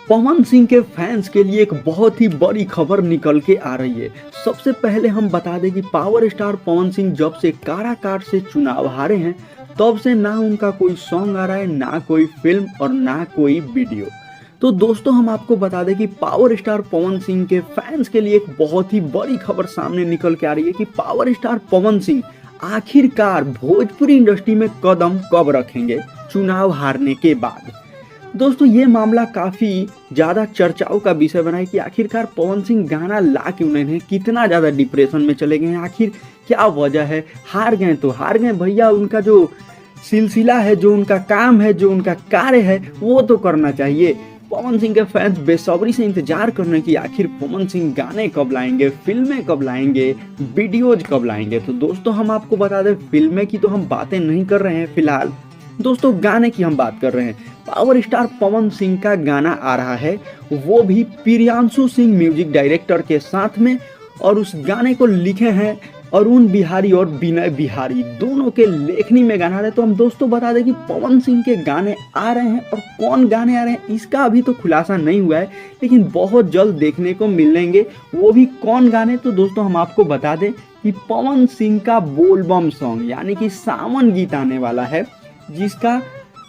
पवन सिंह के फैंस के लिए एक बहुत ही बड़ी खबर निकल के आ रही है। सबसे पहले हम बता दें कि पावर स्टार पवन सिंह जब से काराकाट से चुनाव हारे हैं तब से ना उनका कोई सॉन्ग आ रहा है, ना कोई फिल्म और ना कोई वीडियो। तो दोस्तों हम आपको बता दें कि पावर स्टार पवन सिंह के फैंस के लिए एक बहुत ही बड़ी खबर सामने निकल के आ रही है कि पावर स्टार पवन सिंह आखिरकार भोजपुरी इंडस्ट्री में कदम कब रखेंगे चुनाव हारने के बाद। दोस्तों ये मामला काफ़ी ज़्यादा चर्चाओं का विषय बना है कि आखिरकार पवन सिंह गाना ला क्यों नहीं है, कितना ज़्यादा डिप्रेशन में चले गए हैं, आखिर क्या वजह है। हार गए तो हार गए भैया, उनका जो सिलसिला है, जो उनका काम है, जो उनका कार्य है वो तो करना चाहिए। पवन सिंह के फैंस बेसब्री से इंतजार कर रहे हैं कि आखिर पवन सिंह गाने कब लाएंगे, फिल्में कब लाएंगे, वीडियोज कब लाएंगे। तो दोस्तों हम आपको बता दें फिल्में की तो हम बातें नहीं कर रहे हैं फिलहाल, दोस्तों गाने की हम बात कर रहे हैं। पावर स्टार पवन सिंह का गाना आ रहा है, वो भी प्रियांशु सिंह म्यूजिक डायरेक्टर के साथ में, और उस गाने को लिखे हैं अरुण बिहारी और विनय बिहारी, दोनों के लेखनी में गाना आ रहा है। तो हम दोस्तों बता दें कि पवन सिंह के गाने आ रहे हैं और कौन गाने आ रहे हैं इसका अभी तो खुलासा नहीं हुआ है, लेकिन बहुत जल्द देखने को मिलेंगे वो भी कौन गाने। तो दोस्तों हम आपको बता दें कि पवन सिंह का बोलबम सॉन्ग यानी कि सावन गीत आने वाला है, जिसका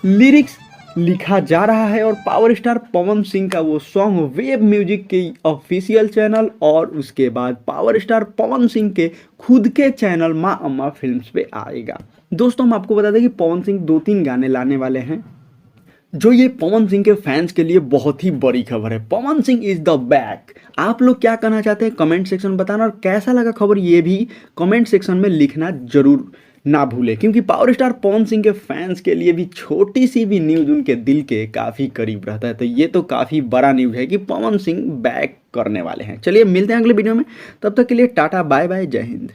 लिरिक्स लिखा जा रहा है, और पावर स्टार पवन सिंह का वो सॉन्ग वेब म्यूजिक के ऑफिशियल चैनल और उसके बाद पावर स्टार पवन सिंह के खुद के चैनल माँ अम्मा फिल्म्स पे आएगा। दोस्तों हम आपको बता दें कि पवन सिंह 2-3 गाने लाने वाले हैं, जो ये पवन सिंह के फैंस के लिए बहुत ही बड़ी खबर है। Pawan Singh is the back. आप लोग क्या कहना चाहते हैं कमेंट सेक्शन में बताना, और कैसा लगा खबर ये भी कमेंट सेक्शन में लिखना जरूर ना भूले, क्योंकि पावर स्टार पवन सिंह के फैंस के लिए भी छोटी सी भी न्यूज़ उनके दिल के काफ़ी करीब रहता है। तो ये तो काफ़ी बड़ा न्यूज़ है कि पवन सिंह बैक करने वाले हैं। चलिए मिलते हैं अगले वीडियो में, तब तक के लिए टाटा बाय बाय, जय हिंद।